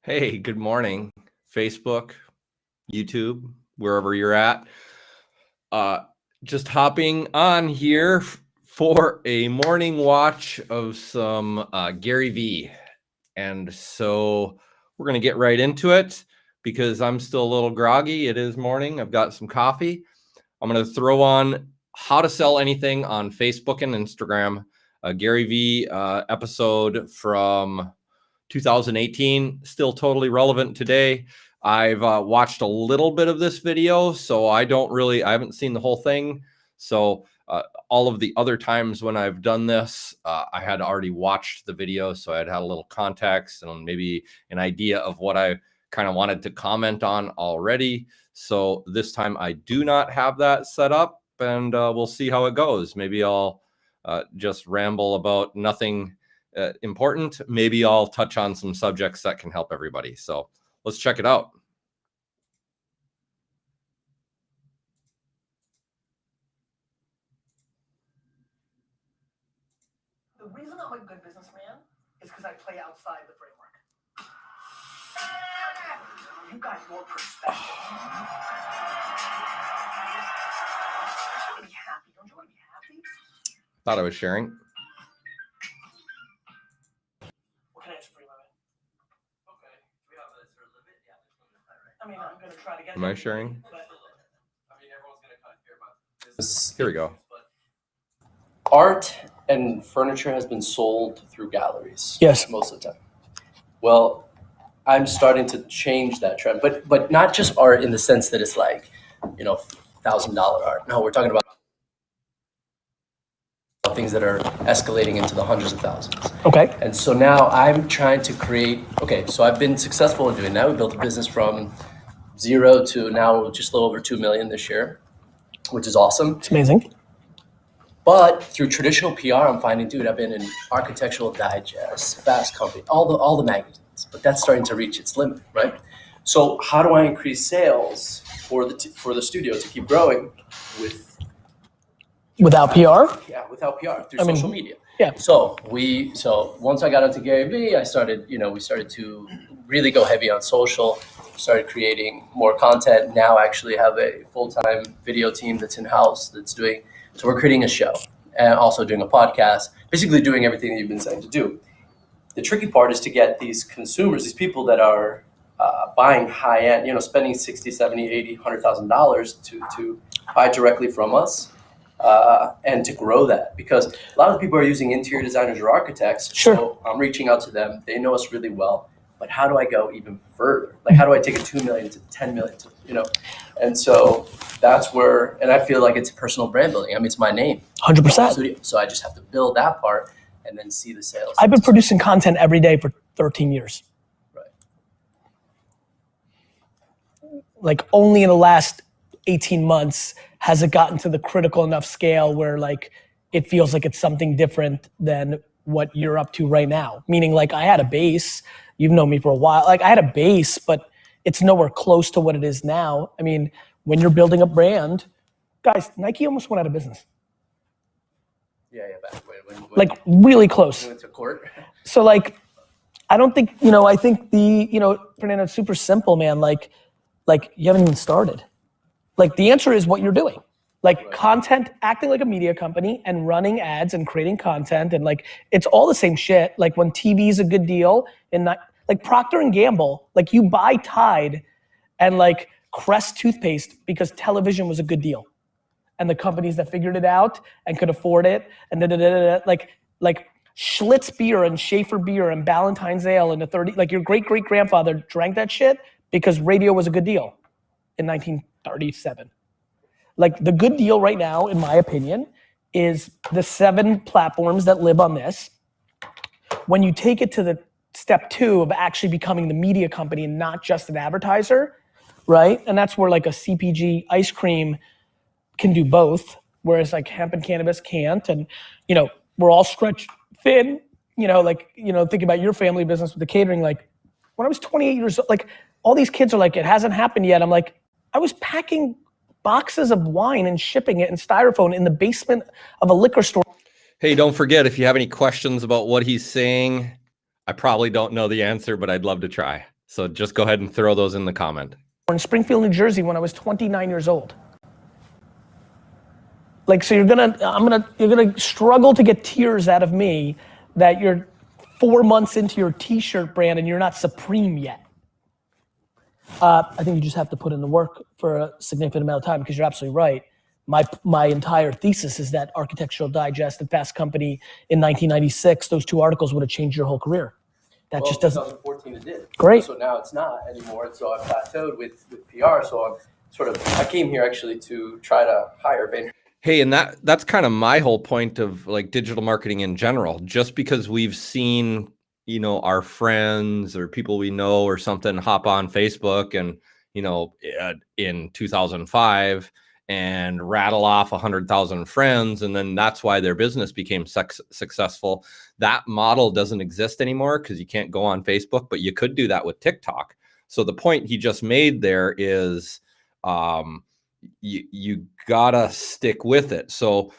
Hey, good morning, Facebook, YouTube, wherever you're at. Just hopping on here for a morning watch of some Gary Vee. And so we're going to get right into it because I'm still a little groggy. It is morning. I've got some coffee. I'm going to throw on how to sell anything on Facebook and Instagram. Gary Vee episode from 2018, still totally relevant today. I've watched a little bit of this video, so I haven't seen the whole thing. So all of the other times when I've done this, I had already watched the video, so I'd had a little context and maybe an idea of what I kind of wanted to comment on already. So this time I do not have that set up, and we'll see how it goes. Maybe I'll just ramble about nothing important. Maybe I'll touch on some subjects that can help everybody. So let's check it out. The reason I'm a good businessman is because I play outside the framework. You got your perspective. You want to be happy. Don't you want to be happy? Thought I was sharing. What can I answer for you, my man? Okay. We have a sort of limit. Yeah, there's no limit, right? I mean, I'm going to try to get. Am I sharing? But, I mean, everyone's going to kind of hear about this. Here we go. Art and furniture has been sold through galleries. Yes. Most of the time. Well, I'm starting to change that trend, but not just art in the sense that it's like, $1,000 art. No, we're talking about things that are escalating into the hundreds of thousands. okay. And so now I'm trying to create, so I've been successful in doing that. We built a business from zero to now just a little over 2 million this year, which is awesome. It's amazing. But through traditional PR, I'm finding, I've been in Architectural Digest, Fast Company, all the magazines, but that's starting to reach its limit, right? So how do I increase sales for the studio to keep growing Without PR? Yeah, without PR through social media. Yeah. So once I got into Gary Vee, we started to really go heavy on social, started creating more content. Now actually have a full-time video team that's in-house so we're creating a show and also doing a podcast, basically doing everything that you've been saying to do. The tricky part is to get these consumers, these people that are buying high-end, spending $60, $70, $80, $100,000 to buy directly from us. And to grow that, because a lot of people are using interior designers or architects. Sure. So I'm reaching out to them. They know us really well, but how do I go even further? Like, how do I take a 2 million to 10 million And so that's where, and I feel like it's personal brand building. I mean, it's my name. 100%. So I just have to build that part and then see the sales. I've been producing content every day for 13 years. Right. Like only in the last 18 months has it gotten to the critical enough scale where like it feels like it's something different than what you're up to right now. Meaning like I had a base, you've known me for a while, like I had a base, but it's nowhere close to what it is now. I mean, when you're building a brand, guys, Nike almost went out of business. Yeah, back when like really close. Went to court. So like, I don't think, I think Fernando, it's super simple, man. Like you haven't even started. Like the answer is what you're doing. Like right. Content, acting like a media company and running ads and creating content and like, it's all the same shit. Like when TV is a good deal and not like Procter and Gamble, like you buy Tide and like Crest toothpaste because television was a good deal. And the companies that figured it out and could afford it and like Schlitz beer and Schaefer beer and Ballantine's ale and like your great grandfather drank that shit because radio was a good deal in 1937. Like the good deal right now, in my opinion, is the 7 platforms that live on this. When you take it to the step 2 of actually becoming the media company and not just an advertiser, right? And that's where like a CPG ice cream can do both, whereas like hemp and cannabis can't. And, we're all stretched thin, thinking about your family business with the catering, like when I was 28 years old, like all these kids are like, it hasn't happened yet. I'm like, I was packing boxes of wine and shipping it in styrofoam in the basement of a liquor store. Hey, don't forget, if you have any questions about what he's saying, I probably don't know the answer, but I'd love to try. So just go ahead and throw those in the comment. In Springfield, New Jersey when I was 29 years old. Like, so you're gonna struggle to get tears out of me that you're 4 months into your t-shirt brand and you're not supreme yet. I think you just have to put in the work for a significant amount of time, because you're absolutely right. My entire thesis is that Architectural Digest and Fast Company in 1996, those 2 articles would have changed your whole career. That just doesn't. 2014 it did. Great. So now it's not anymore. So I plateaued with PR. So I came here actually to try to hire Vayner. Hey, and that's kind of my whole point of like digital marketing in general. Just because we've seen, you know, our friends or people we know or something hop on Facebook and, you know, in 2005 and rattle off 100,000 friends, and then that's why their business became successful. That model doesn't exist anymore because you can't go on Facebook, but you could do that with TikTok. So the point he just made there is, you gotta stick with it. So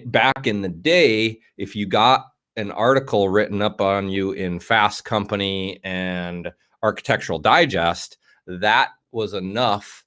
back in the day, if you got an article written up on you in Fast Company and Architectural Digest, that was enough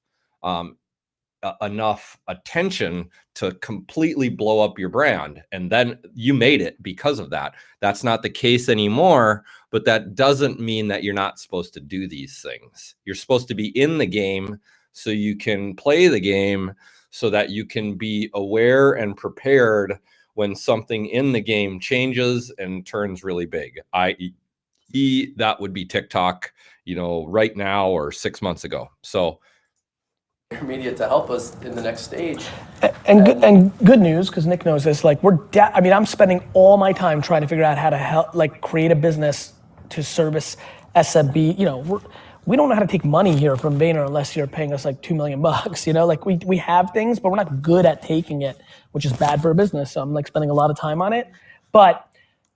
attention to completely blow up your brand. And then you made it because of that. That's not the case anymore, but that doesn't mean that you're not supposed to do these things. You're supposed to be in the game so you can play the game, so that you can be aware and prepared when something in the game changes and turns really big. I.e., that would be TikTok, you know, right now or 6 months ago. So media to help us in the next stage. And good news, because Nick knows this, like I'm spending all my time trying to figure out how to help, like, create a business to service SMB. You know, we don't know how to take money here from Vayner unless you're paying us like $2 million, you know, like we have things, but we're not good at taking it, which is bad for a business. So I'm like spending a lot of time on it. But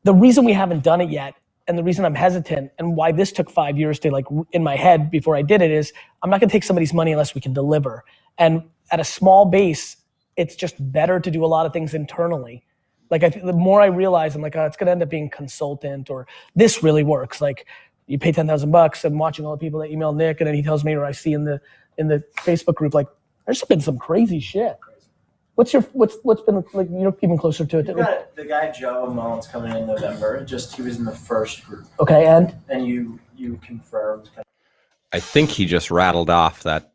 the reason we haven't done it yet, and the reason I'm hesitant, and why this took 5 years to like in my head before I did it, is I'm not gonna take somebody's money unless we can deliver. And at a small base, it's just better to do a lot of things internally. Like the more I realize, I'm like, oh, it's gonna end up being consultant, or this really works. Like, you pay $10,000 and watching all the people that email Nick, and then he tells me, or I see in the Facebook group, like, there's been some crazy shit. What's been like, you're even closer to it? The guy Joe Mullins coming in November. He was in the first group. Okay, and you confirmed. I think he just rattled off that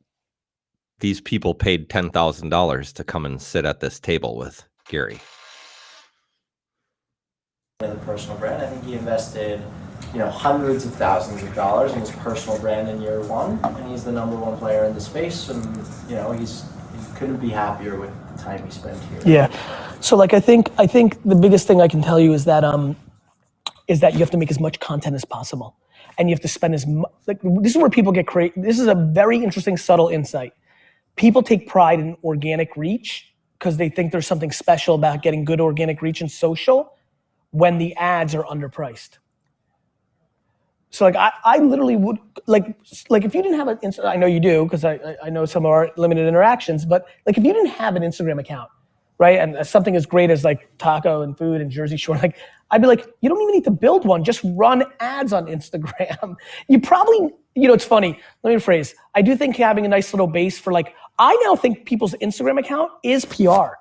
these people paid $10,000 to come and sit at this table with Gary. The personal brand. I think he invested, you know, hundreds of thousands of dollars in his personal brand in year one, and he's the #1 player in the space. And you know, he couldn't be happier with the time he spent here. Yeah. So like I think the biggest thing I can tell you is that you have to make as much content as possible, and you have to spend as much. Like, this is where people get creative. This is a very interesting, subtle insight. People take pride in organic reach because they think there's something special about getting good organic reach in social when the ads are underpriced. So like I literally would like if you didn't have I know you do, because I know some of our limited interactions, but like if you didn't have an Instagram account, right, and something as great as like taco and food and Jersey Shore, like I'd be like, you don't even need to build one, just run ads on Instagram. You probably, you know, it's funny, let me rephrase. I do think having a nice little base for like, I now think people's Instagram account is PR.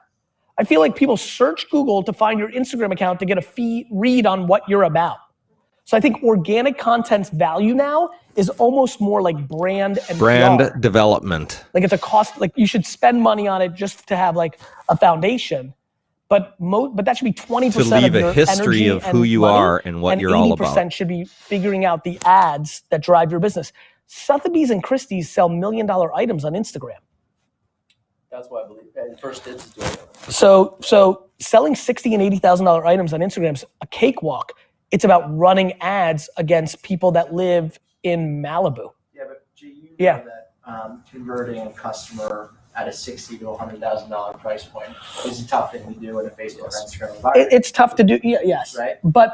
I feel like people search Google to find your Instagram account to get a read on what you're about. So I think organic content's value now is almost more like brand and PR. Development. Like it's a cost, like you should spend money on it just to have like a foundation. But that should be 20% to leave of your a history energy of who you money, are and what you're all about. 80% should be figuring out the ads that drive your business. Sotheby's and Christie's sell $1 million items on Instagram. That's why I believe. And First Dibs is doing it. So selling $60,000 and $80,000 items on Instagram's a cakewalk. It's about running ads against people that live in Malibu. Yeah, but you know that converting a customer at a $60,000 to $100,000 price point is a tough thing to do in a Facebook or Instagram environment. It's tough to do. Yeah, yes. Right. But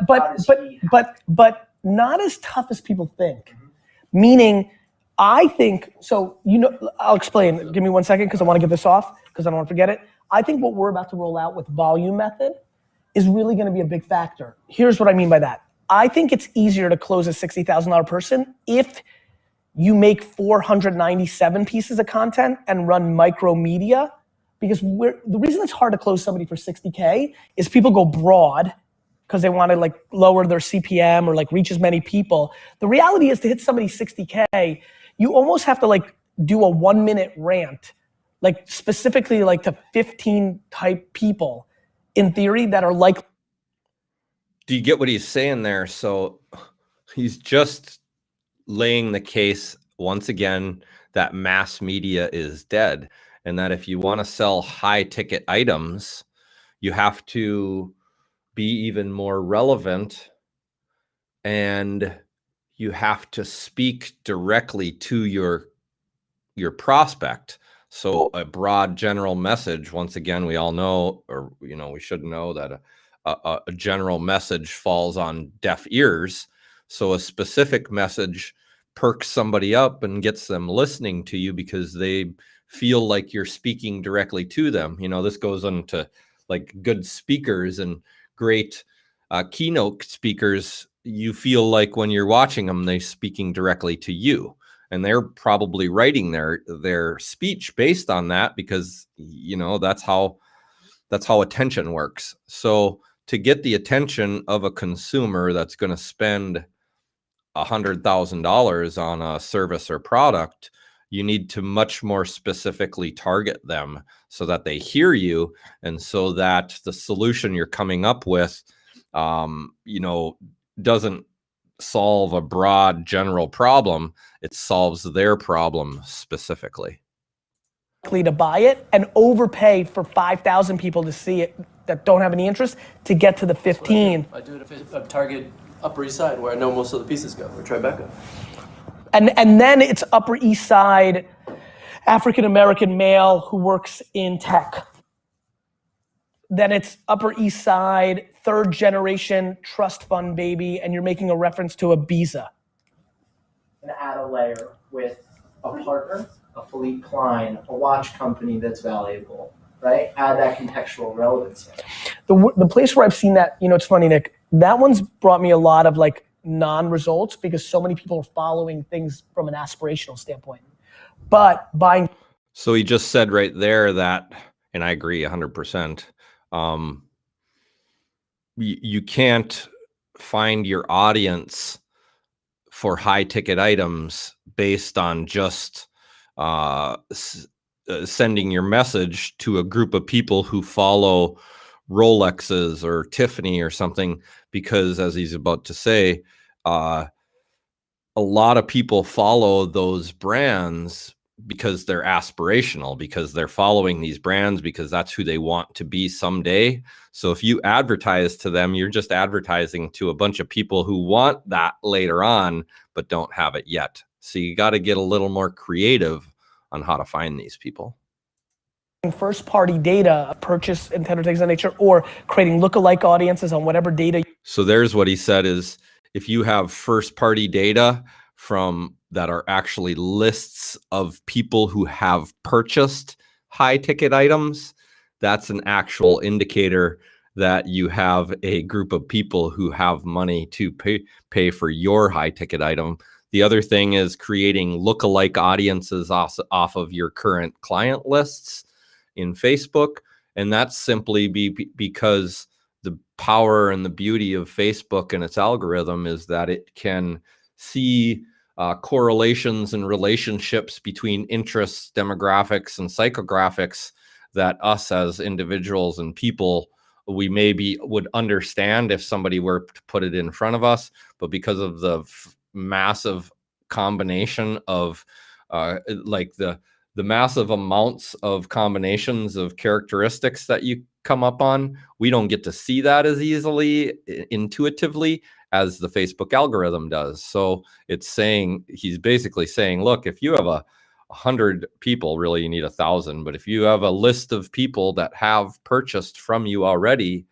not as tough as people think. Mm-hmm. Meaning, I think so. You know, I'll explain. Give me 1 second because I want to get this off because I don't want to forget it. I think what we're about to roll out with volume method is really going to be a big factor. Here's what I mean by that. I think it's easier to close a $60,000 person if you make 497 pieces of content and run micro media, because the reason it's hard to close somebody for 60K is people go broad because they want to like lower their CPM or like reach as many people. The reality is, to hit somebody 60K, you almost have to like do a 1-minute rant, like specifically like to 15 type people in theory that are like. Do you get what he's saying there? So he's just laying the case once again that mass media is dead, and that if you want to sell high ticket items, you have to be even more relevant, and you have to speak directly to your prospect. So a broad general message, once again, we all know, or we should know that a general message falls on deaf ears. So a specific message perks somebody up and gets them listening to you because they feel like you're speaking directly to them. This goes into like good speakers and great keynote speakers. You feel like when you're watching them, they're speaking directly to you, and they're probably writing their speech based on that, because that's how attention works. So to get the attention of a consumer that's going to spend $100,000 on a service or product, you need to much more specifically target them so that they hear you, and so that the solution you're coming up with, doesn't solve a broad general problem. It solves their problem specifically. To buy it and overpay for 5,000 people to see it that don't have any interest to get to the 15. I do it at Target Upper East Side, where I know most of the pieces go, or Tribeca. And then it's Upper East Side, African-American male who works in tech. Then it's Upper East Side, 3rd generation trust fund baby, and you're making a reference to a Ibiza. And add a layer with a partner, a Philippe Klein, a watch company that's valuable, right? Add that contextual relevance. The place where I've seen that, it's funny, Nick, that one's brought me a lot of like non-results, because so many people are following things from an aspirational standpoint. But buying. So he just said right there that, and I agree 100%. You can't find your audience for high ticket items based on just sending your message to a group of people who follow Rolexes or Tiffany or something, because, as he's about to say, a lot of people follow those brands because they're aspirational, because they're following these brands because that's who they want to be someday. So if you advertise to them, you're just advertising to a bunch of people who want that later on but don't have it yet. So you got to get a little more creative on how to find these people. First party data, purchase intent or things of that nature, or creating lookalike audiences on whatever data. So there's what he said is, if you have first party data from that are actually lists of people who have purchased high ticket items, that's an actual indicator that you have a group of people who have money to pay for your high ticket item. The other thing is creating lookalike audiences off of your current client lists in Facebook. And that's simply because the power and the beauty of Facebook and its algorithm is that it can see correlations and relationships between interests, demographics, and psychographics that us as individuals and people, we maybe would understand if somebody were to put it in front of us. But because of the massive combination of like the massive amounts of combinations of characteristics that you come up on, we don't get to see that as easily, intuitively, as the Facebook algorithm does. So he's basically saying, look, if you have 100 people, really you need 1,000, but if you have a list of people that have purchased from you already,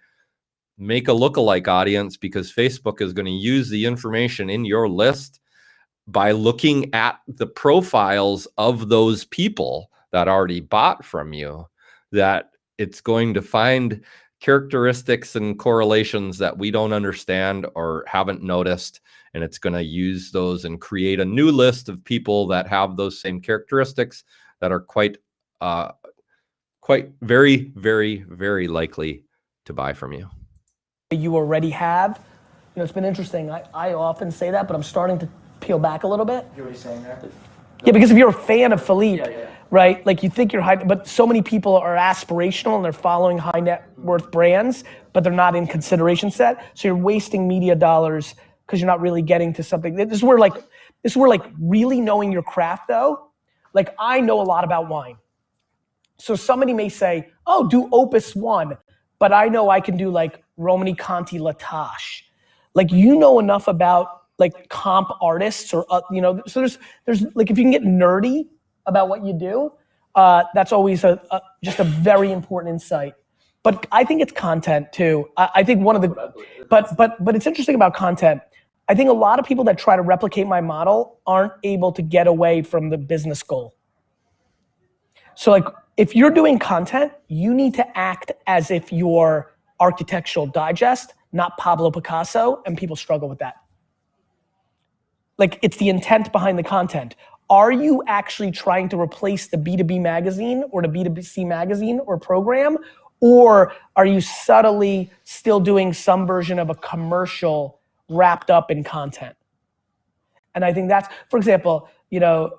make a lookalike audience, because Facebook is going to use the information in your list by looking at the profiles of those people that already bought from you, that it's going to find characteristics and correlations that we don't understand or haven't noticed, and it's going to use those and create a new list of people that have those same characteristics that are quite very, very, very likely to buy from you. You already have. You know, it's been interesting. I often say that, but I'm starting to peel back a little bit. You're saying there? Yeah, because if you're a fan of Philippe, Yeah. right? Like you think you're high, but so many people are aspirational and they're following high net worth brands, but they're not in consideration set. So you're wasting media dollars because you're not really getting to something. This is where really knowing your craft though. Like I know a lot about wine. So somebody may say, oh, do Opus One, but I know I can do like Romani Conti La Tâche. Like you know enough about like comp artists or you know, so there's like if you can get nerdy about what you do, that's always just a very important insight. But I think it's content too. I think one of the but it's interesting about content. I think a lot of people that try to replicate my model aren't able to get away from the business goal. So like if you're doing content, you need to act as if you're Architectural Digest, not Pablo Picasso, and people struggle with that. Like it's the intent behind the content. Are you actually trying to replace the B2B magazine or the B2C magazine or program? Or are you subtly still doing some version of a commercial wrapped up in content? And I think that's, for example, you know,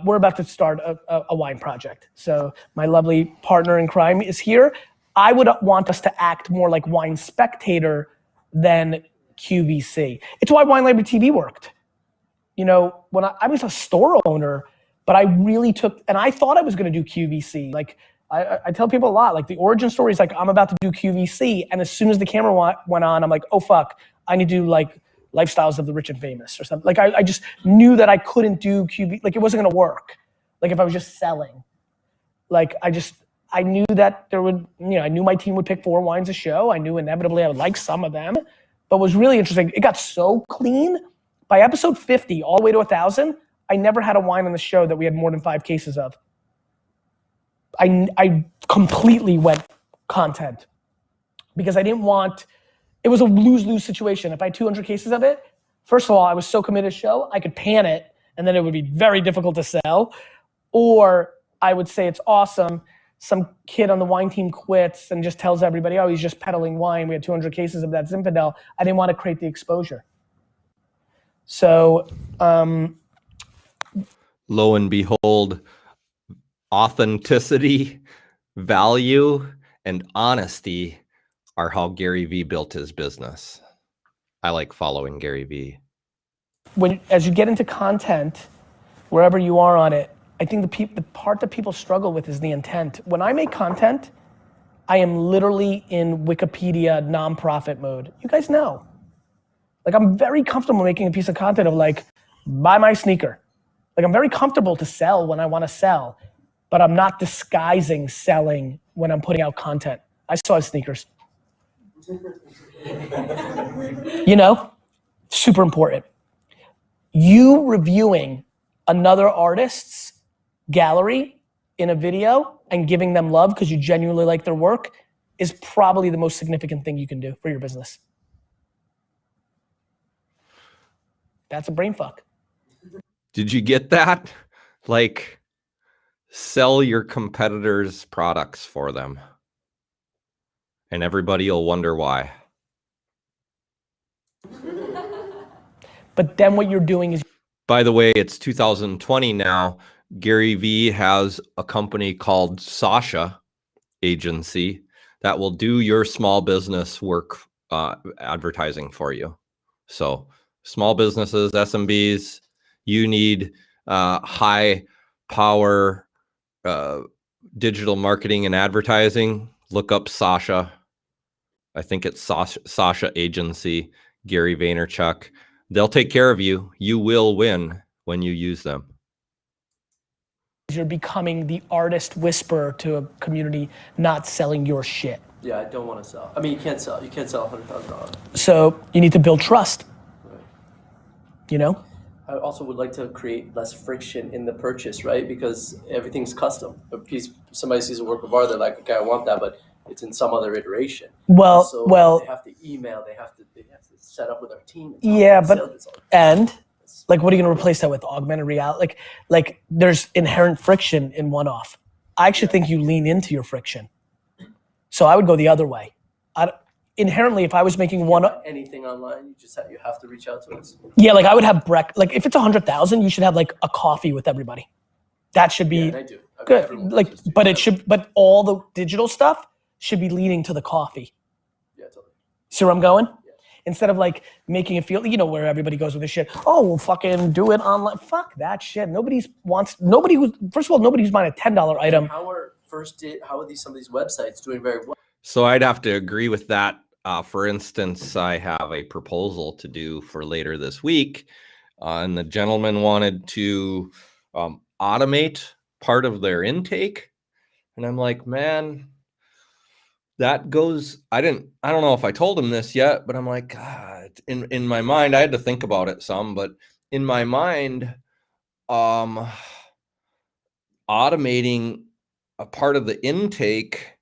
we're about to start a wine project. So my lovely partner in crime is here. I would want us to act more like Wine Spectator than QVC. It's why Wine Library TV worked. You know, when I was a store owner, but I really took, and I thought I was gonna do QVC. Like I tell people a lot, like the origin story is like, I'm about to do QVC. And as soon as the camera went on, I'm like, oh fuck, I need to do like Lifestyles of the Rich and Famous or something. Like I just knew that I couldn't do QVC, like it wasn't gonna work. Like if I was just selling. Like I knew that there would, you know, I knew my team would pick 4 wines a show. I knew inevitably I would like some of them, but what was really interesting, it got so clean. By episode 50, all the way to 1,000, I never had a wine on the show that we had more than 5 cases of. I completely went content because I didn't want, it was a lose-lose situation. If I had 200 cases of it, first of all, I was so committed to show, I could pan it and then it would be very difficult to sell. Or I would say it's awesome. Some kid on the wine team quits and just tells everybody, oh, he's just peddling wine. We had 200 cases of that Zinfandel. I didn't want to create the exposure. So, lo and behold, authenticity, value, and honesty are how Gary Vee built his business. I like following Gary Vee. As you get into content, wherever you are on it, I think the part that people struggle with is the intent. When I make content, I am literally in Wikipedia nonprofit mode. You guys know. Like I'm very comfortable making a piece of content of like, buy my sneaker. Like I'm very comfortable to sell when I want to sell, but I'm not disguising selling when I'm putting out content. I still have sneakers. You know, super important. You reviewing another artist's gallery in a video and giving them love because you genuinely like their work is probably the most significant thing you can do for your business. That's a brain fuck. Did you get that? Like, sell your competitors' products for them. And everybody will wonder why. But then what you're doing is... By the way, it's 2020 now. Gary Vee has a company called Sasha Agency that will do your small business work advertising for you. So small businesses, SMBs, you need high power digital marketing and advertising. Look up Sasha. I think it's Sasha Agency, Gary Vaynerchuk. They'll take care of you. You will win when you use them. You're becoming the artist whisperer to a community, not selling your shit. Yeah, I don't want to sell. I mean, you can't sell. You can't sell $100,000. So you need to build trust. Right. You know? I also would like to create less friction in the purchase, right? Because everything's custom. Somebody sees a work of art, they're like, okay, I want that, but it's in some other iteration. Well, So well, they have to email, they have to set up with our team. yeah, but and like, what are you going to replace that with? Augmented reality? Like there's inherent friction in one-off. I actually think you lean into your friction. So I would go the other way. Inherently, if I was making anything online, you have to reach out to us. Yeah, like I would have like if it's 100,000, you should have like a coffee with everybody. That should be I do. good. Like, but all the digital stuff should be leading to the coffee. Yeah, totally. See where I'm going? Yeah. Instead of like making it feel, where everybody goes with this shit. Oh, we'll fucking do it online. Fuck that shit. First of all, nobody's buying a $10 item. How are some of these websites doing very well? So I'd have to agree with that. For instance, I have a proposal to do for later this week, and the gentleman wanted to automate part of their intake. And I'm like, man, that goes, I don't know if I told him this yet, but I'm like, God, in my mind, I had to think about it some, but in my mind, automating a part of the intake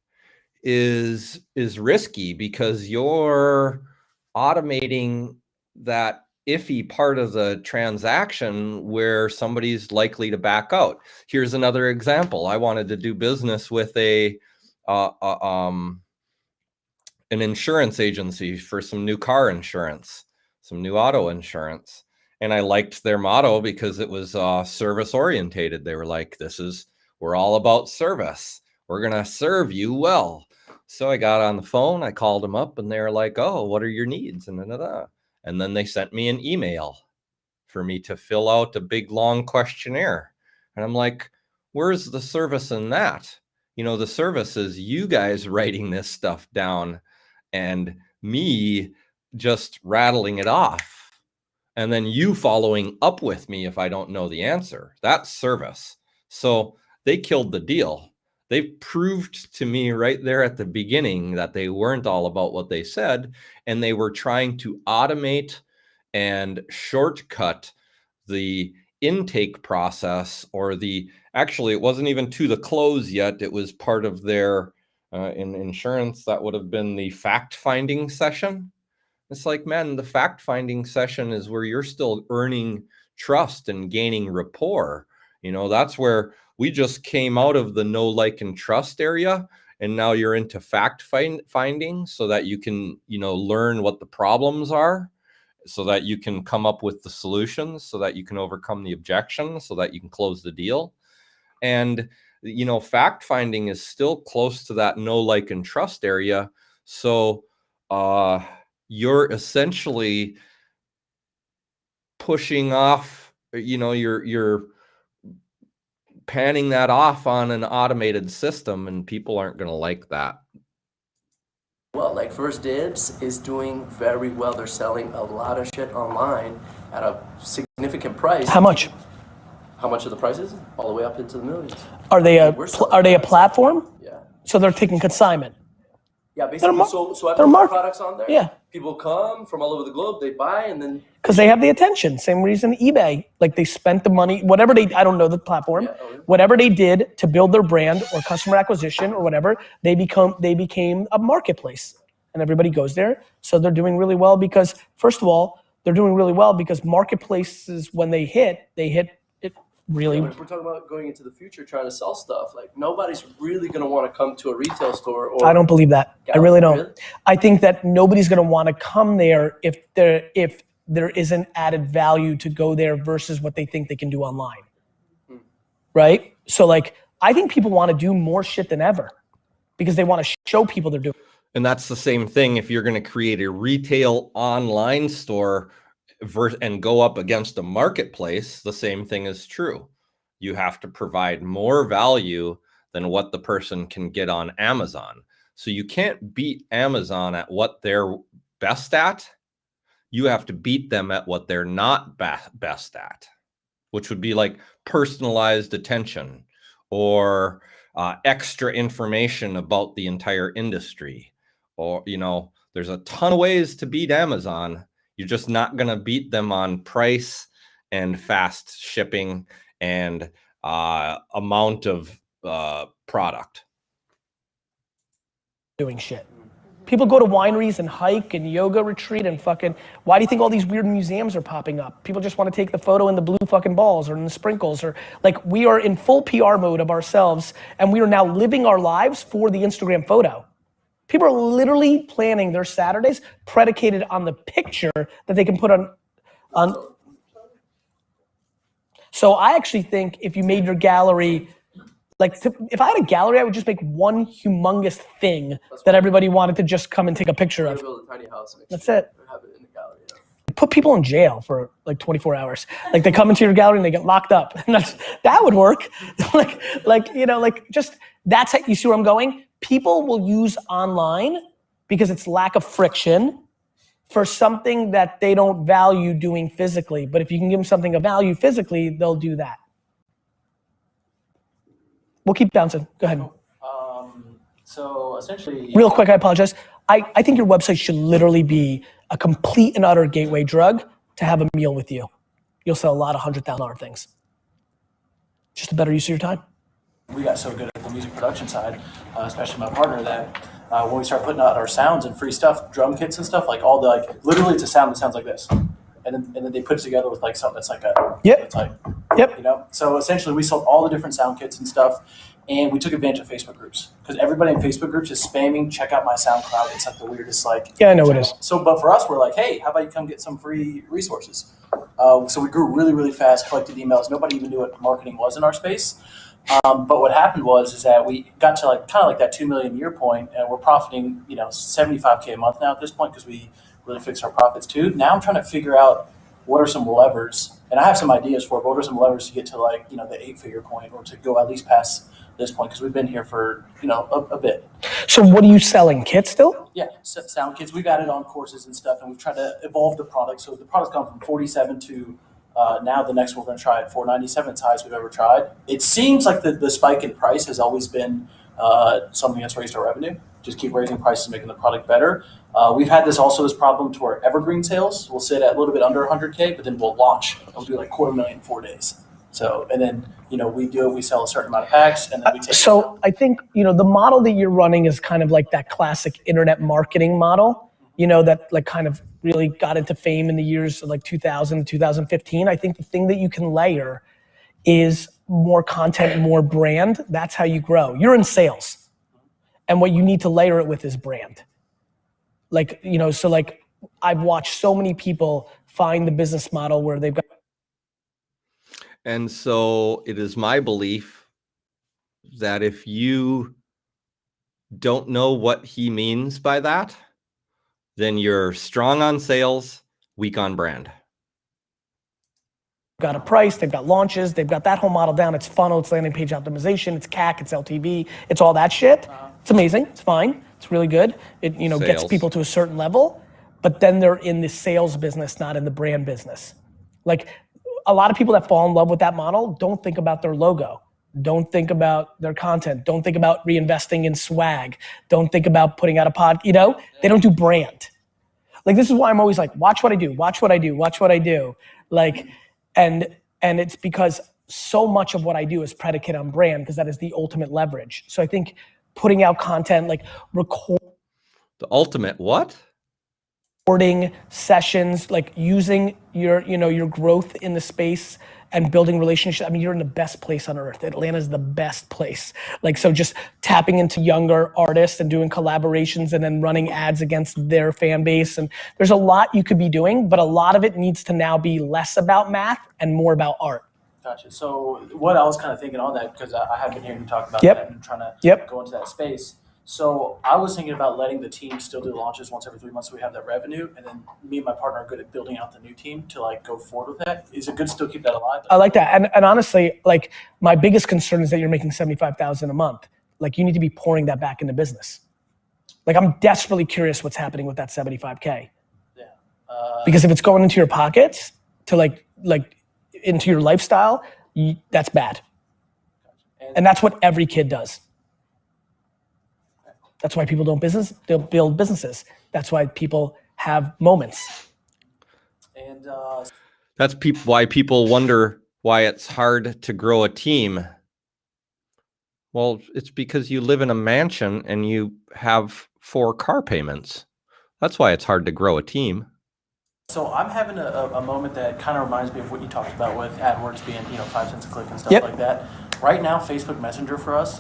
is risky, because you're automating that iffy part of the transaction where somebody's likely to back out. Here's another example. I wanted to do business with an insurance agency for some new car insurance, some new auto insurance. And I liked their motto because it was service orientated. They were like, we're all about service. We're going to serve you well. So I got on the phone, I called them up, and they're like, oh, what are your needs? And then they sent me an email for me to fill out a big, long questionnaire. And I'm like, where's the service in that? The service is you guys writing this stuff down and me just rattling it off. And then you following up with me if I don't know the answer. That's service. So they killed the deal. They proved to me right there at the beginning that they weren't all about what they said, and they were trying to automate and shortcut the intake process, or actually it wasn't even to the close yet. It was part of their, in insurance, that would have been the fact-finding session. It's like, man, the fact-finding session is where you're still earning trust and gaining rapport. That's where we just came out of the know, like, and trust area, and now you're into fact finding, so that you can, learn what the problems are, so that you can come up with the solutions, so that you can overcome the objections, so that you can close the deal. And, fact finding is still close to that know, like, and trust area. So you're essentially pushing off, you're panning that off on an automated system, and people aren't going to like that. Well, like 1stDibs is doing very well. They're selling a lot of shit online at a significant price. How much? How much are the prices? All the way up into the millions. Are they a platform? Yeah. So they're taking consignment. Yeah, basically. So I put products on there. Yeah. People come from all over the globe. They buy, and then because they have the attention. Same reason eBay. Like, they spent the money, whatever I don't know the platform. Yeah, whatever they did to build their brand or customer acquisition or whatever, they became a marketplace, and everybody goes there. So they're doing really well because, first of all, they're doing really well because marketplaces, when they hit it really. Yeah, if we're talking about going into the future, trying to sell stuff, like, nobody's really going to want to come to a retail store. Or I don't believe that. I really don't. Really? I think that nobody's going to want to come there if there isn't added value to go there versus what they think they can do online. Right? So, like, I think people want to do more shit than ever because they want to show people they're doing. And that's the same thing if you're going to create a retail online store and go up against a marketplace. The same thing is true. You have to provide more value than what the person can get on Amazon. So you can't beat Amazon at what they're best at. You have to beat them at what they're not best at, which would be like personalized attention or extra information about the entire industry. Or, there's a ton of ways to beat Amazon. You're just not going to beat them on price and fast shipping and amount of product. doing shit. People go to wineries and hike and yoga retreat and fucking, why do you think all these weird museums are popping up? People just want to take the photo in the blue fucking balls or in the sprinkles, or like, we are in full PR mode of ourselves, and we are now living our lives for the Instagram photo. People are literally planning their Saturdays predicated on the picture that they can put on. So I actually think if you made your gallery, like, if I had a gallery, I would just make one humongous thing that everybody wanted to just come and take a picture of. Build a tiny house next That's to it. or have it in the gallery. Put people in jail for like 24 hours. Like, they come into your gallery and they get locked up. And that would work. Just that's how you see where I'm going. People will use online because it's lack of friction for something that they don't value doing physically. But if you can give them something of value physically, they'll do that. We'll keep bouncing. Go ahead. So essentially, Real quick, I apologize. I think your website should literally be a complete and utter gateway drug to have a meal with you. You'll sell a lot of $100,000 things. Just a better use of your time. We got so good at the music production side, especially my partner, that when we start putting out our sounds and free stuff, drum kits and stuff, like all the, like, literally it's a sound that sounds like this. And then they put it together with like something that's like a, Yep. it's like, Yep. you know? So essentially we sold all the different sound kits and stuff, and we took advantage of Facebook groups because everybody in Facebook groups is spamming, check out my SoundCloud. It's like the weirdest, like. Yeah, I know it is. So, but for us, we're like, hey, how about you come get some free resources? So we grew really, really fast, collected emails. Nobody even knew what marketing was in our space. But what happened is that we got to like kind of like that 2 million year point, and we're profiting, 75K a month now at this point because we really fixed our profits too. Now I'm trying to figure out what are some levers, and I have some ideas for it, but what are some levers to get to like, the 8-figure point, or to go at least past this point, because we've been here for, a bit. So what are you selling? Kits still? Yeah, sound kits. We've added on courses and stuff, and we've tried to evolve the product. So the product's gone from 47 to now the next we're going to try at 497. It's the highest we've ever tried. It seems like the spike in price has always been something that's raised our revenue. Just keep raising prices, making the product better. We've had this problem to where evergreen sales will sit at a little bit under 100K, but then we'll launch. We'll do like $250,000 in 4 days. So, and then, we sell a certain amount of packs, and then we take. So I think, the model that you're running is kind of like that classic internet marketing model, that like kind of really got into fame in the years of like 2000, 2015. I think the thing that you can layer is more content, more brand. That's how you grow. You're in sales. And what you need to layer it with is brand. Like, so like I've watched so many people find the business model where they've got. And so it is my belief that if you don't know what he means by that, then you're strong on sales, weak on brand. Got a price, they've got launches, they've got that whole model down. It's funnel, it's landing page optimization, it's CAC, it's LTV, it's all that shit. It's amazing, it's fine, it's really good. It gets Sales. people to a certain level, but then they're in the sales business, not in the brand business. Like, a lot of people that fall in love with that model don't think about their logo, don't think about their content, don't think about reinvesting in swag, don't think about putting out a pod, they don't do brand. Like, this is why I'm always like, watch what I do, watch what I do, watch what I do. Like, and it's because so much of what I do is predicated on brand, because that is the ultimate leverage. So I think putting out content, like recording What? Sessions, like using your growth in the space and building relationships. I mean, you're in the best place on earth. Atlanta's the best place. Like, so just tapping into younger artists and doing collaborations and then running ads against their fan base. And there's a lot you could be doing, but a lot of it needs to now be less about math and more about art. Gotcha. So what I was kind of thinking on that, because I have been hearing you talk about Yep. that and trying to Yep. go into that space. So I was thinking about letting the team still do launches once every 3 months so we have that revenue, and then me and my partner are good at building out the new team to like go forward with that. Is it good to still keep that alive? I like that. And honestly, like, my biggest concern is that you're making 75,000 a month. Like, you need to be pouring that back into business. Like, I'm desperately curious what's happening with that 75K. Yeah. Because if it's going into your pockets to like into your lifestyle, that's bad. And that's what every kid does. That's why people don't build businesses. That's why people have moments. And That's why people wonder why it's hard to grow a team Well, it's because you live in a mansion and you have 4 car payments. That's why it's hard to grow a team. So I'm having a moment that kind of reminds me of what you talked about with AdWords being, 5 cents a click and stuff Yep. like that. Right now, Facebook Messenger for us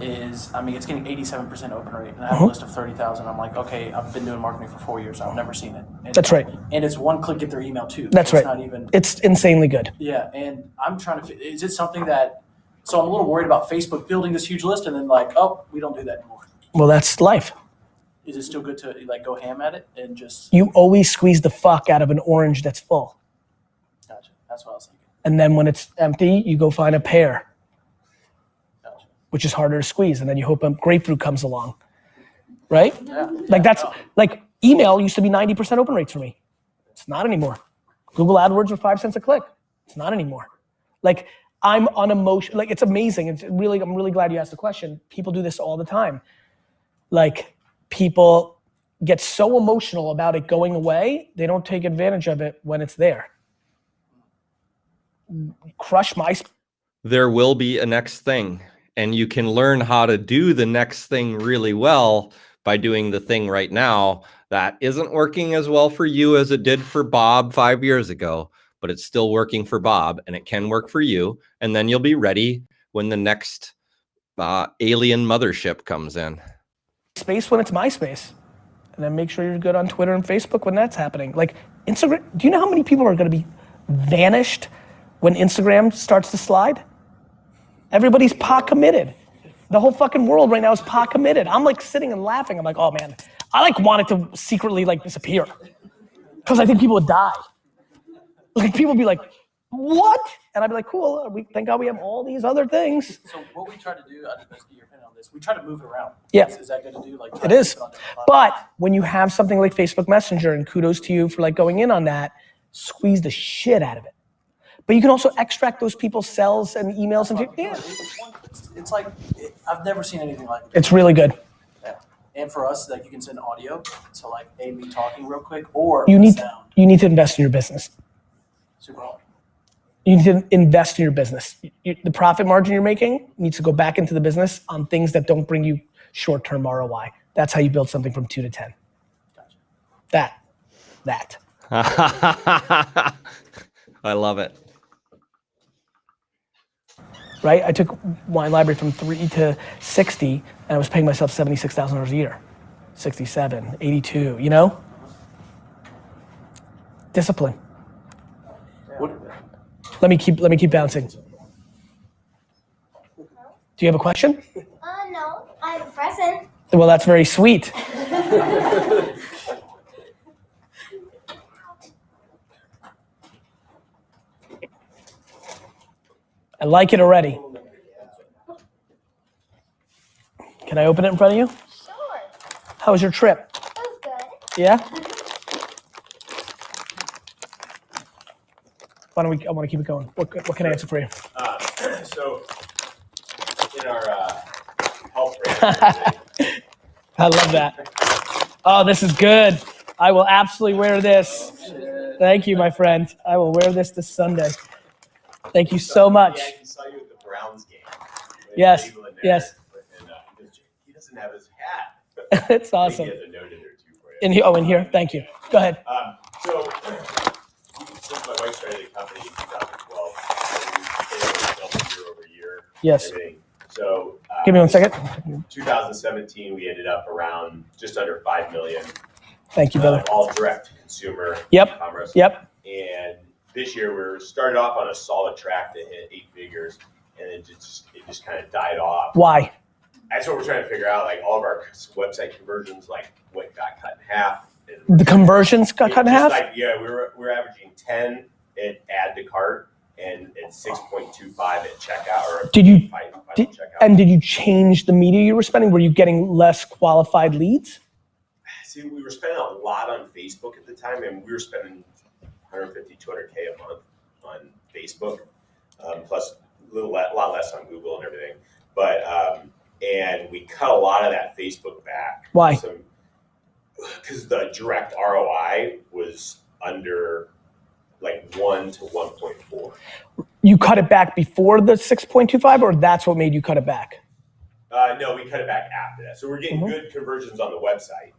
is, it's getting 87% open rate. And I have a list of 30,000. I'm like, okay, I've been doing marketing for 4 years. I've never seen it. And, That's right. And it's one click, get their email too. That's it's right. Not even. It's insanely good. Yeah, and I'm trying to. Is it something that? So I'm a little worried about Facebook building this huge list and then we don't do that anymore. Well, that's life. Is it still good to go ham at it and just? You always squeeze the fuck out of an orange that's full. Gotcha. That's what I was thinking. And then when it's empty, you go find a pear, Gotcha. which is harder to squeeze. And then you hope a grapefruit comes along, right? Yeah. Like email used to be 90% open rates for me. It's not anymore. Google AdWords are 5 cents a click. It's not anymore. Like I'm on emotion, like it's amazing. I'm really glad you asked the question. People do this all the time. Like people get so emotional about it going away, they don't take advantage of it when it's there. Crush my. There will be a next thing, and you can learn how to do the next thing really well by doing the thing right now that isn't working as well for you as it did for Bob 5 years ago, but it's still working for Bob, and it can work for you. And then you'll be ready when the next alien mothership comes in. Space when it's my space, and then make sure you're good on Twitter and Facebook when that's happening. Like Instagram, do you know how many people are going to be vanished when Instagram starts to slide? Everybody's pot committed. The whole fucking world right now is pot committed. I'm like sitting and laughing. I'm like, oh man, I like wanted to secretly like disappear because I think people would die. Like people would be like, what? And I'd be like, cool. Thank God we have all these other things. So what we try to do, I don't know your opinion on this. We try to move it around. Yeah. Is that good to do? It is. But when you have something like Facebook Messenger, and kudos to you for like going in on that, squeeze the shit out of it. But you can also extract those people's cells and emails and It's like I've never seen anything like it. it's really good. Yeah. And for us, like you can send audio, so like me talking real quick, or You need sound. to invest in your business. Super awesome. You need to invest in your business. The profit margin you're making needs to go back into the business on things that don't bring you short-term ROI. That's how you build something from 2 to 10. Gotcha. That. I love it. Right? I took Wine Library from 3 to 60, and I was paying myself $76,000 a year. 67, 82, you know? Discipline. Let me keep bouncing. Do you have a question? No, I have a present. Well, that's very sweet. I like it already. Can I open it in front of you? Sure. How was your trip? That was good. Yeah? I want to keep it going. What can I answer for you? So, in our health brand, I love that. Oh, this is good. I will absolutely wear this. Thank you, my friend. I will wear this Sunday. Thank you so much. Yeah, he saw you at the Browns game. Yes, yes. And he doesn't have his hat. It's I awesome. think he has a note in there too for you. In here. Thank you. Go ahead. So, since my wife started the company in 2012, we've doubled year over year. Yes. Everything. So, Give me 1 second. 2017, we ended up around just under 5 million. Thank you, brother. All direct to consumer Yep. commerce. Yep. And this year we started off on a solid track to hit 8 figures, and it just kind of died off. Why? That's what we're trying to figure out. Like all of our website conversions, like what got cut in half. And The conversions got cut in half? Like, yeah, we're averaging 10 at add to cart and at 6.25 at checkout or Did you- final Did, checkout. and did you change the media you were spending? Were you getting less qualified leads? See, we were spending a lot on Facebook at the time, and we were spending 150, 200K a month on Facebook, plus a lot less on Google and everything. But and we cut a lot of that Facebook back. Why? Because the direct ROI was under like 1 to 1.4. You cut it back before the 6.25, or that's what made you cut it back? No, we cut it back after that. So we're getting good conversions on the website,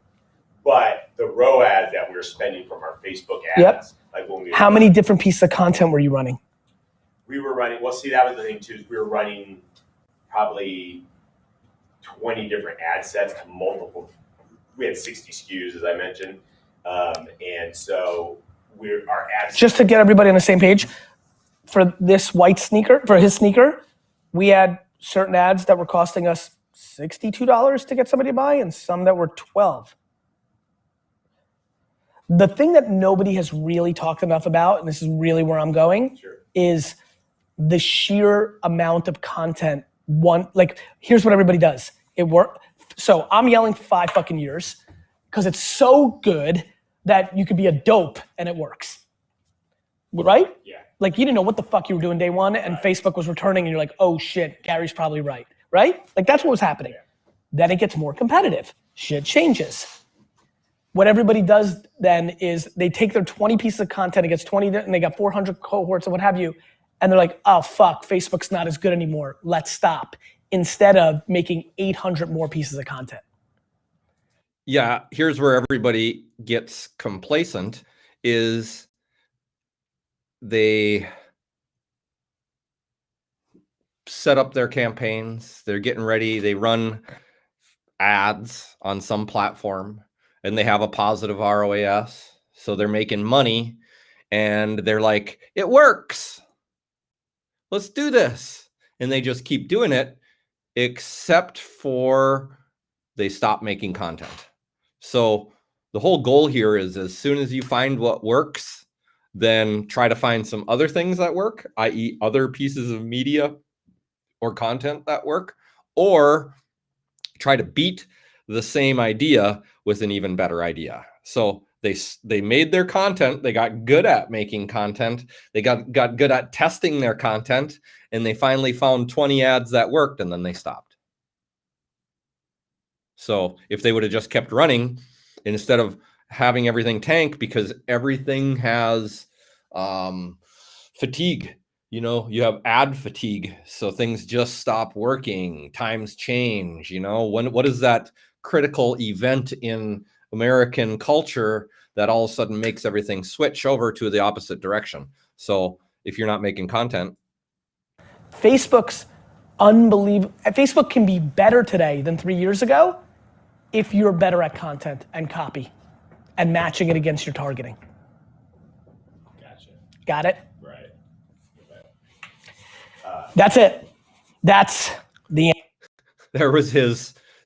but the ROAS that we were spending from our Facebook ads, like when we How many different pieces of content were you running? we were running. Well, see, that was the thing too. Is we were running probably 20 different ad sets to multiple. We had 60 SKUs, as I mentioned, and so our ads. Just to get everybody on the same page, for this white sneaker, for his sneaker, we had certain ads that were costing us $62 to get somebody to buy and some that were $12. The thing that nobody has really talked enough about, and this is really where I'm going, is the sheer amount of content. Here's what everybody does. It worked. So I'm yelling for 5 fucking years because it's so good that you could be a dope and it works. Right? Yeah. Like you didn't know what the fuck you were doing day one and Facebook was returning and you're like, oh shit, Gary's probably right. Right? Like that's what was happening. Yeah. Then it gets more competitive. Shit changes. What everybody does then is they take their 20 pieces of content, it gets 20 and they got 400 cohorts and what have you. And they're like, oh fuck, Facebook's not as good anymore. Let's stop. Instead of making 800 more pieces of content. Yeah, here's where everybody gets complacent is they set up their campaigns, they're getting ready, they run ads on some platform and they have a positive ROAS, so they're making money and they're like, it works. Let's do this. And they just keep doing it, except for they stop making content. So the whole goal here is as soon as you find what works, then try to find some other things that work, i.e. other pieces of media or content that work, or try to beat the same idea with an even better idea. So they made their content, they got good at making content, they got good at testing their content, and they finally found 20 ads that worked, and then they stopped. So if they would have just kept running, instead of having everything tank because everything has fatigue, you have ad fatigue. So things just stop working, times change, what is that critical event in American culture that all of a sudden makes everything switch over to the opposite direction? So if you're not making content. Facebook can be better today than 3 years ago if you're better at content and copy and matching it against your targeting. Gotcha. Got it? Right. That's it. That's the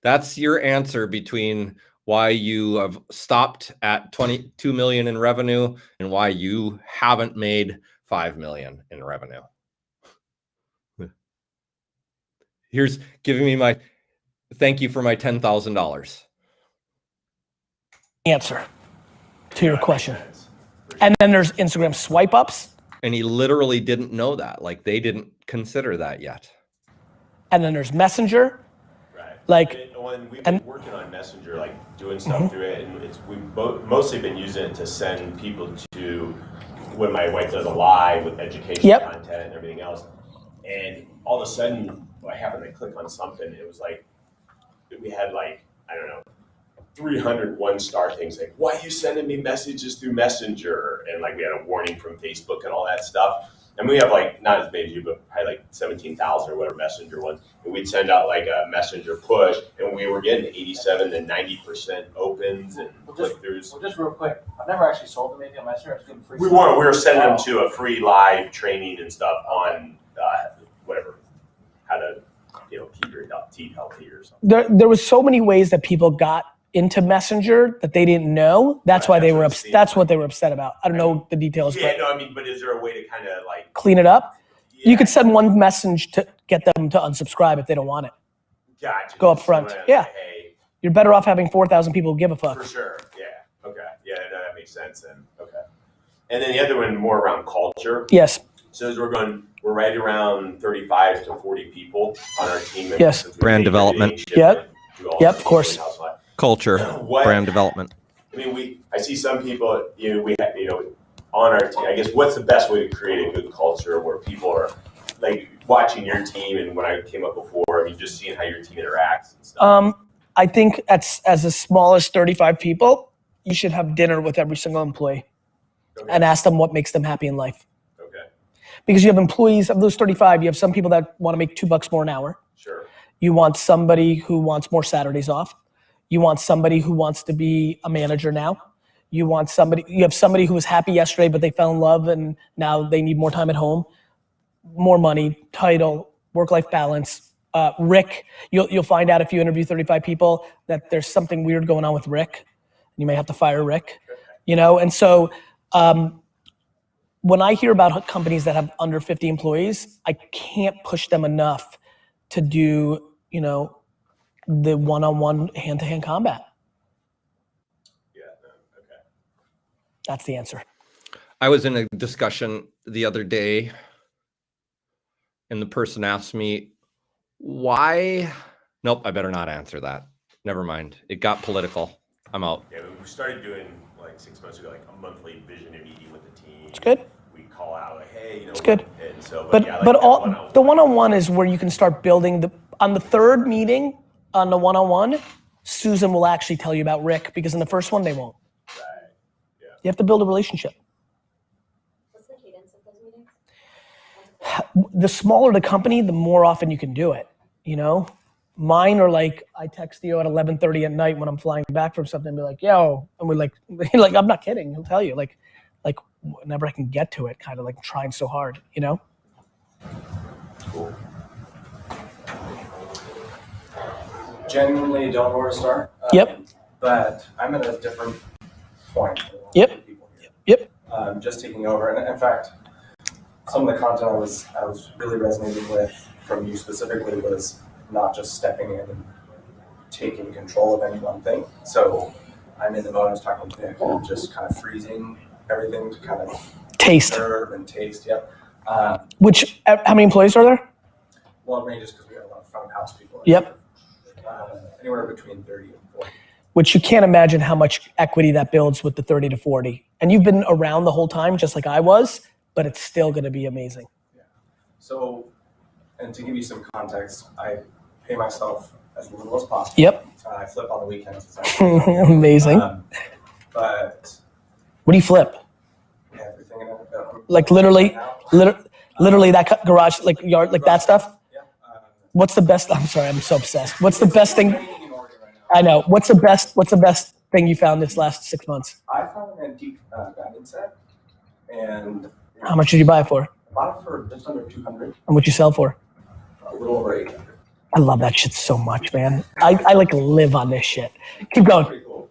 that's your answer between why you have stopped at 22 million in revenue and why you haven't made 5 million in revenue. Here's giving me thank you for my $10,000. answer to your question. And then there's Instagram swipe ups. And he literally didn't know that. Like they didn't consider that yet. And then there's Messenger. Right. We've been working on Messenger, like doing stuff through it, and we've mostly been using it to send people to when my wife does a live with educational content and everything else. And all of a sudden, I happened to click on something. It was like we had 300 1-star things like, why are you sending me messages through Messenger? And we had a warning from Facebook and all that stuff. And we have not as many as you, but probably 17,000 or whatever Messenger ones. And we'd send out a Messenger push, and we were getting 87 to 90% opens and click-throughs. Well, just real quick, I've never actually sold them anything on Messenger. I was getting free. We were sending them to a free live training and stuff on how to keep your teeth healthy or something. There was so many ways that people got into Messenger that they didn't know. That's why they were upset. That's what they were upset about. I don't know the details. Yeah, but is there a way to kind of clean it up? Yeah. You could send one message to get them to unsubscribe if they don't want it. Gotcha. Go up front. Yeah. Hey. You're better off having 4,000 people who give a fuck. For sure. Yeah. Okay. Yeah, that makes sense. And okay. And then the other one more around culture. Yes. So as we're right around 35 to 40 people on our team. Yes. Brand development. Yep, of course. Culture, brand development. I mean, I see some people, on our team, I guess, what's the best way to create a good culture where people are like watching your team and when I came up before, I mean, just seeing how your team interacts and stuff? I think as small as 35 people, you should have dinner with every single employee Okay. and ask them what makes them happy in life. Okay. Because you have employees, of those 35, you have some people that want to make $2 more an hour. Sure. You want somebody who wants more Saturdays off. You want somebody who wants to be a manager now. You have somebody who was happy yesterday, but they fell in love and now they need more time at home, more money, title, work-life balance. Rick, you'll find out if you interview 35 people that there's something weird going on with Rick. You may have to fire Rick, And so when I hear about companies that have under 50 employees, I can't push them enough to do, the one-on-one hand-to-hand combat. Yeah. No, okay. That's the answer. I was in a discussion the other day and the person asked me, why? Nope, I better not answer that. Never mind. It got political. I'm out. Yeah, we started doing like 6 months ago, like a monthly vision meeting with the team. It's good. We call out like, hey, It's good. And so, But yeah, like all the one-on-one is where you can start building on the third meeting on the one-on-one, Susan will actually tell you about Rick because in the first one they won't. Right. Yeah. You have to build a relationship. What's the cadence of those meetings? The smaller the company, the more often you can do it, Mine are like, I text you at 11:30 at night when I'm flying back from something and be like, yo, and we're like, I'm not kidding, he'll tell you, like whenever I can get to it, kind of like trying so hard, Cool. Genuinely don't know where to start. Yep. But I'm at a different point. than a lot of Yep. people here. Yep. Just taking over, and in fact, some of the content I was really resonating with from you specifically was not just stepping in and taking control of any one thing. So I'm in the mode I was talking to Nick, and just kind of freezing everything to kind of Taste. serve and taste. Yep. Which, how many employees are there? Well, it ranges because we got a lot of front of house people. Yep. Anywhere between 30 and 40. Which you can't imagine how much equity that builds with the 30 to 40. And you've been around the whole time, just like I was, but it's still gonna be amazing. Yeah. So, and to give you some context, I pay myself as little as possible. Yep. I flip on the weekends. Amazing. But What do you flip? everything in it. Like literally that garage, like yard, like that stuff? Yeah. What's the best, I'm sorry, I'm so obsessed. What's the best thing, Everything in Oregon right now. I know, what's the best thing you found this last 6 months? I found an antique diamond set, and How much did you buy it for? I bought it for just under 200, And what'd you sell for? a little over 800. I love that shit so much, man. I like live on this shit. Keep going. Pretty cool.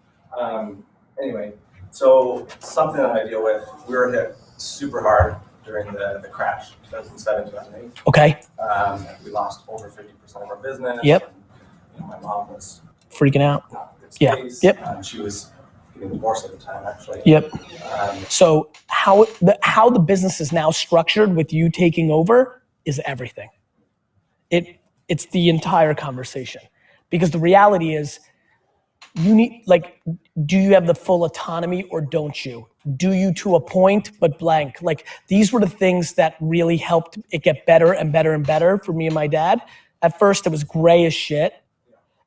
Anyway, so something that I deal with, we were hit super hard during the crash, 2007, 2008. Okay, We lost over 50% of our business. Yep. And, my mom was freaking out. not in a good Yeah, space. yep. She was getting divorced at the time, actually. Yep. Um, So how the business is now structured with you taking over is everything. It's the entire conversation. Because the reality is, you need, like, do you have the full autonomy or don't you? Do you to a point, but blank? Like, these were the things that really helped it get better and better and better for me and my dad. At first, it was gray as shit.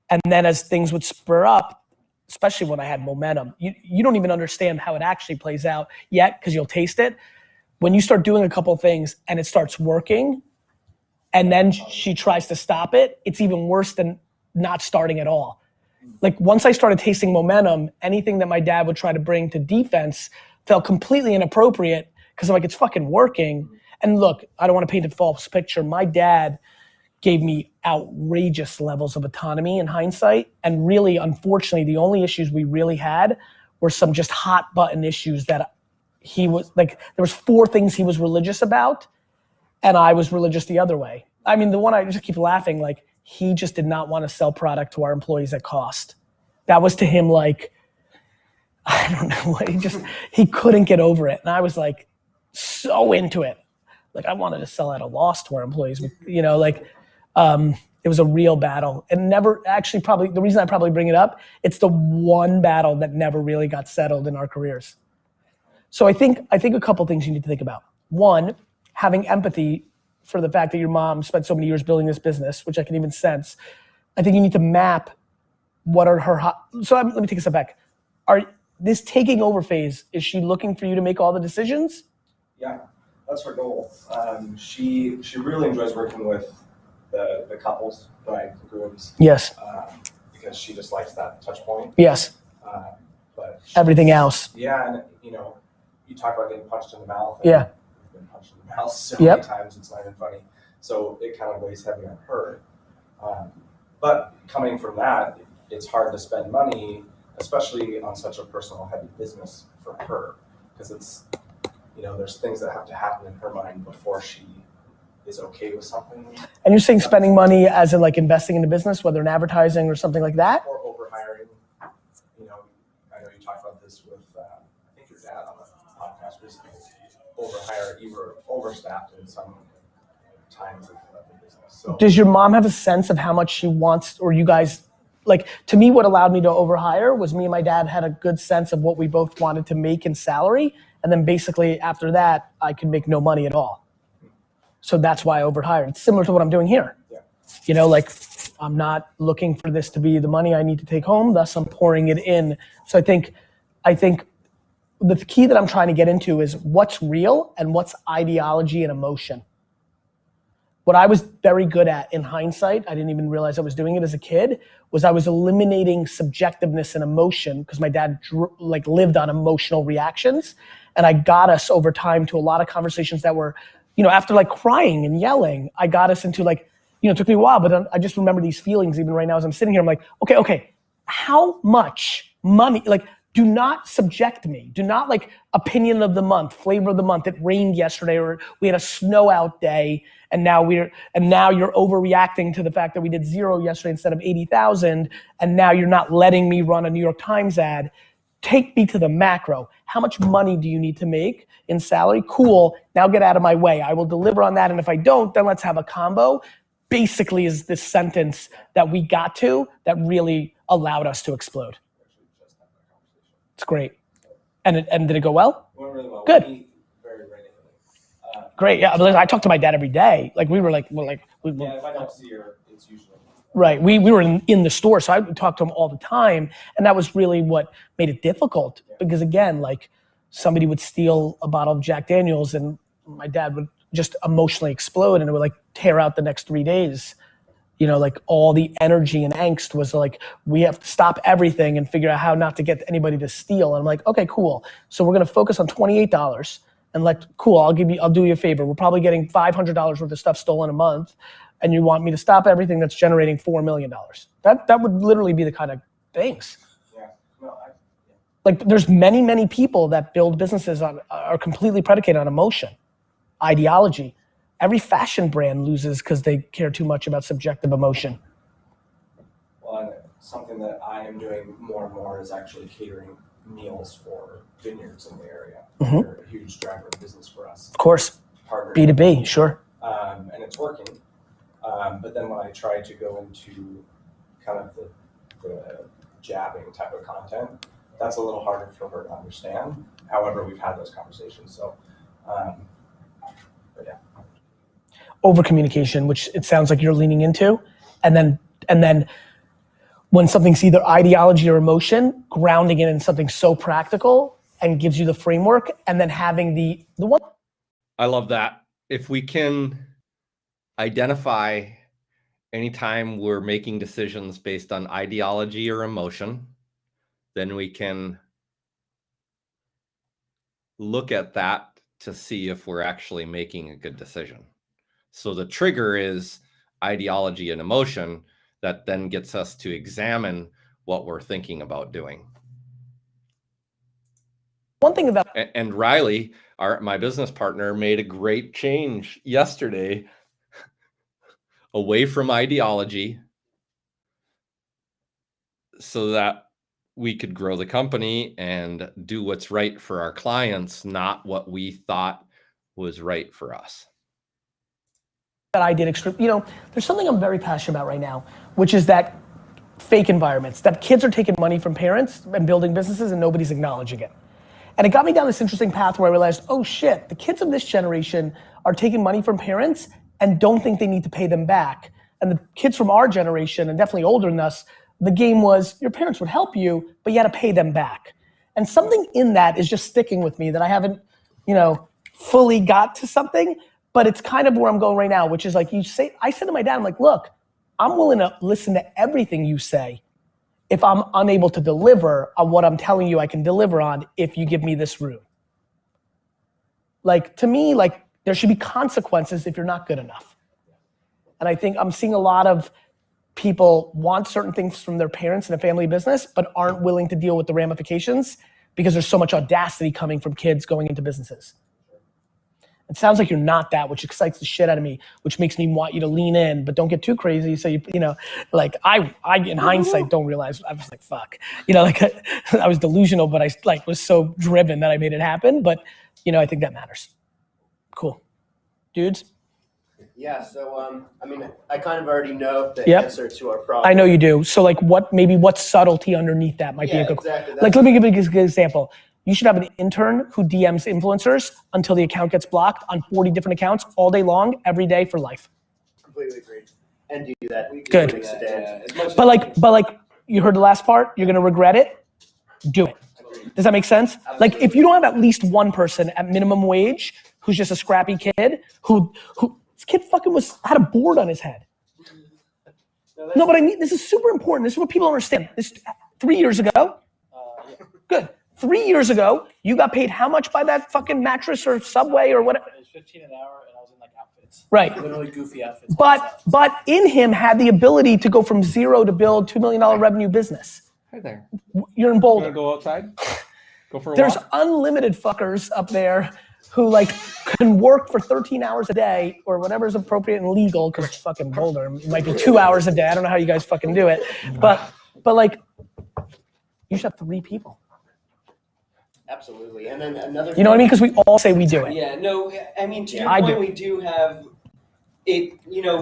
And then as things would spur up, especially when I had momentum, you don't even understand how it actually plays out yet because you'll taste it. When you start doing a couple things and it starts working, and then she tries to stop it, it's even worse than not starting at all. Like once I started tasting momentum, anything that my dad would try to bring to defense felt completely inappropriate because I'm like, it's fucking working. And look, I don't want to paint a false picture. My dad gave me outrageous levels of autonomy in hindsight. And really, unfortunately, the only issues we really had were some just hot button issues that he was like, there was 4 things he was religious about and I was religious the other way. I mean, the one I just keep laughing, like he just did not want to sell product to our employees at cost. That was to him like, I don't know, he couldn't get over it. And I was like, so into it. Like I wanted to sell at a loss to our employees, it was a real battle. And never, actually probably, the reason I probably bring it up, it's the one battle that never really got settled in our careers. So I think a couple things you need to think about. One, having empathy for the fact that your mom spent so many years building this business, which I can even sense. I think you need to map what are her let me take a step back. This taking over phase, is she looking for you to make all the decisions? Yeah, that's her goal. She really enjoys working with the couples, bride and grooms, Yes. because she just likes that touch point. Yes. But Everything else. Yeah, and you talk about getting punched in the mouth. Yeah. You've been punched in the mouth so Yep. many times, it's not even funny. So it kind of weighs heavy on her. But coming from that, it's hard to spend money, especially on such a personal heavy business for her, because it's, there's things that have to happen in her mind before she is okay with something. And you're saying spending money as in like investing in the business, whether in advertising or something like that? Or overhiring. I know you talked about this with, I think your dad on the podcast recently. Overhire, you were overstaffed in some times of the business. So Does your mom have a sense of how much she wants, or you guys, like, to me, what allowed me to overhire was me and my dad had a good sense of what we both wanted to make in salary. And then basically after that, I could make no money at all. So that's why I overhired. It's similar to what I'm doing here. Yeah. Like I'm not looking for this to be the money I need to take home, thus I'm pouring it in. So I think the key that I'm trying to get into is what's real and what's ideology and emotion. What I was very good at in hindsight, I didn't even realize I was doing it as a kid, was I was eliminating subjectiveness and emotion because my dad lived on emotional reactions. And I got us over time to a lot of conversations that were, after like crying and yelling, I got us into like, it took me a while, but I just remember these feelings even right now as I'm sitting here. I'm like, okay, how much money, like, do not subject me. Do not like opinion of the month, flavor of the month. It rained yesterday, or we had a snow out day, and now you're overreacting to the fact that we did 0 yesterday instead of 80,000, and now you're not letting me run a New York Times ad. Take me to the macro. How much money do you need to make in salary? Cool, now get out of my way. I will deliver on that, and if I don't, then let's have a combo. Basically is this sentence that we got to that really allowed us to explode. It's great. And did it go well? It went really well. Good. We meet very regularly. Great, yeah, I talk to my dad every day. Like we were like, Yeah, if I don't see her, it's usually. right, we were in the store, so I would talk to him all the time. And that was really what made it difficult. Because again, like somebody would steal a bottle of Jack Daniels and my dad would just emotionally explode and it would like tear out the next 3 days. Like all the energy and angst was like, we have to stop everything and figure out how not to get anybody to steal. And I'm like, okay, cool. So we're gonna focus on $28 and I'll do you a favor. We're probably getting $500 worth of stuff stolen a month. And you want me to stop everything that's generating $4 million. That would literally be the kind of things. Yeah. No, Like there's many people that build businesses are completely predicated on emotion, ideology. Every fashion brand loses because they care too much about subjective emotion. Well, and something that I am doing more and more is actually catering meals for vineyards in the area. Mhm. They're a huge driver of business for us. Of course, Partner. B2B, sure. And it's working. But then when I try to go into kind of the jabbing type of content, that's a little harder for her to understand. However, we've had those conversations. So, but yeah. Over communication, which it sounds like you're leaning into, and then when something's either ideology or emotion, grounding it in something so practical and gives you the framework, and then having the one. I love that. If we can identify anytime we're making decisions based on ideology or emotion, then we can look at that to see if we're actually making a good decision. So the trigger is ideology and emotion that then gets us to examine what we're thinking about doing. One thing about And Riley, my business partner, made a great change yesterday away from ideology so that we could grow the company and do what's right for our clients, not what we thought was right for us. that I did there's something I'm very passionate about right now, which is that fake environments, that kids are taking money from parents and building businesses and nobody's acknowledging it. And it got me down this interesting path where I realized, oh shit, the kids of this generation are taking money from parents and don't think they need to pay them back. And the kids from our generation, and definitely older than us, the game was your parents would help you, but you had to pay them back. And something in that is just sticking with me that I haven't, fully got to something, but it's kind of where I'm going right now, which is like I said to my dad, I'm like, look, I'm willing to listen to everything you say if I'm unable to deliver on what I'm telling you I can deliver on if you give me this room. Like, to me, like, there should be consequences if you're not good enough. And I think I'm seeing a lot of people want certain things from their parents in a family business, but aren't willing to deal with the ramifications because there's so much audacity coming from kids going into businesses. It sounds like you're not that, which excites the shit out of me, which makes me want you to lean in, but don't get too crazy. So like I in hindsight don't realize, I was like, fuck, I was delusional, but I was so driven that I made it happen. But I think that matters. Cool. Dudes? Yeah, so I kind of already know the Yep. answer to our problem. I know you do. So like what subtlety underneath that might be a good exactly. Like, let me give you a good example. You should have an intern who DMs influencers until the account gets blocked on 40 different accounts all day long, every day for life. Completely agree. And do that. Good. But like you heard the last part, you're gonna regret it. Do it. Does that make sense? Like, if you don't have at least one person at minimum wage who's just a scrappy kid who this kid fucking had a board on his head. No, but I mean, this is super important. This is what people don't understand. This 3 years ago. Good. 3 years ago, you got paid how much by that fucking mattress or Subway or whatever? It was 15 an hour, and I was in like outfits. Right. Literally goofy outfits. But in him had the ability to go from zero to build $2 million revenue business. Hi there. You're in You Boulder. wanna go outside? Go for a There's walk? unlimited fuckers up there who like can work for 13 hours a day or whatever is appropriate and legal, because it's fucking Boulder. It might be 2 hours a day. I don't know how you guys fucking do it. But like, you should have 3 people. Absolutely. And then another. You know what I mean? Because we all say we do it. Yeah, no, I mean, to your I point, do. we do have it,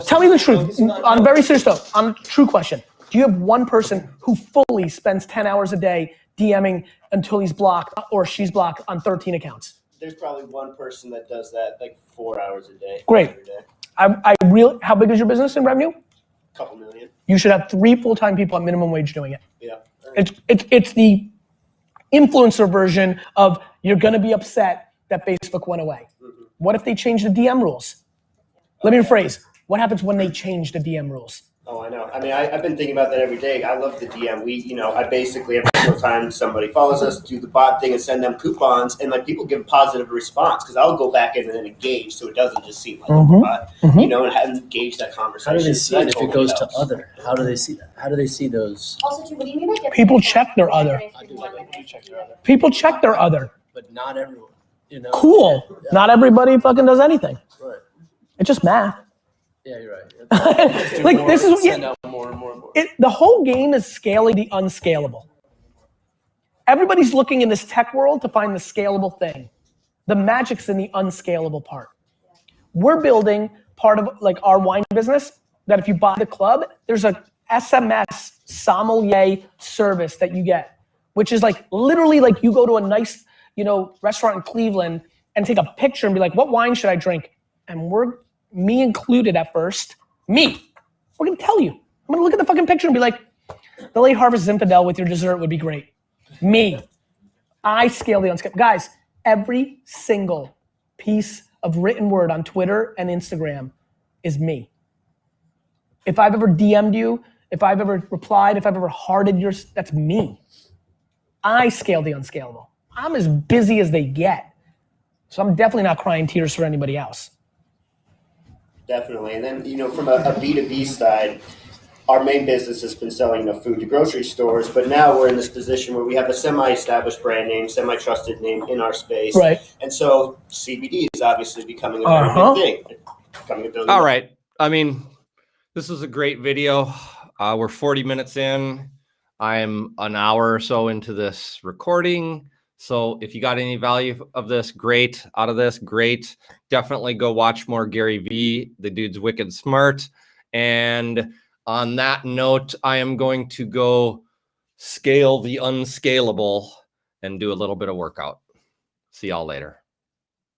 Tell me the truth. focusing On a very serious note, on a true question. Do you have one person who fully spends 10 hours a day DMing until he's blocked or she's blocked on 13 accounts? There's probably one person that does that like 4 hours a day. Great. Every day. How big is your business in revenue? Couple million. You should have 3 full-time people at minimum wage doing it. Yeah. It's the influencer version of you're gonna be upset that Facebook went away. Mm-hmm. What if they change the DM rules? Let me rephrase. What happens when they change the DM rules? Oh, I know. I mean, I've been thinking about that every day. I love the DM. I basically every single time somebody follows us, do the bot thing and send them coupons, and like people give a positive response because I'll go back in and then engage, so it doesn't just seem like a bot, and engage that conversation. How do they see it if That it goes totally to helps. other? How do they see that? How do they see those? Also, too, what do you mean by different? People check their other. People check their other. But not everyone. Cool. Yeah. Not everybody fucking does anything. Right. It's just math. Yeah, you're right. Like, this is Send out more and more and more. the whole game is scaling the unscalable. Everybody's looking in this tech world to find the scalable thing. The magic's in the unscalable part. We're building part of like our wine business that if you buy the club, there's a SMS sommelier service that you get, which is like literally like you go to a nice, restaurant in Cleveland and take a picture and be like, what wine should I drink? And me included at first, we're gonna tell you. I'm gonna look at the fucking picture and be like, the late Harvest Zinfandel with your dessert would be great. I scale the unscalable. Guys, every single piece of written word on Twitter and Instagram is me. If I've ever DM'd you, if I've ever replied, if I've ever hearted yours, that's me. I scale the unscalable. I'm as busy as they get. So I'm definitely not crying tears for anybody else. Definitely. And then, from a B2B side, our main business has been selling food to grocery stores, but now we're in this position where we have a semi-established brand name, semi-trusted name in our space. Right. And so CBD is obviously becoming a very big thing. Becoming a billion. All right. I mean, this was a great video. We're 40 minutes in. I'm an hour or so into this recording. So if you got any value of this, great. Out of this, great. Definitely go watch more Gary Vee. The dude's wicked smart. And on that note, I am going to go scale the unscalable and do a little bit of workout. See y'all later.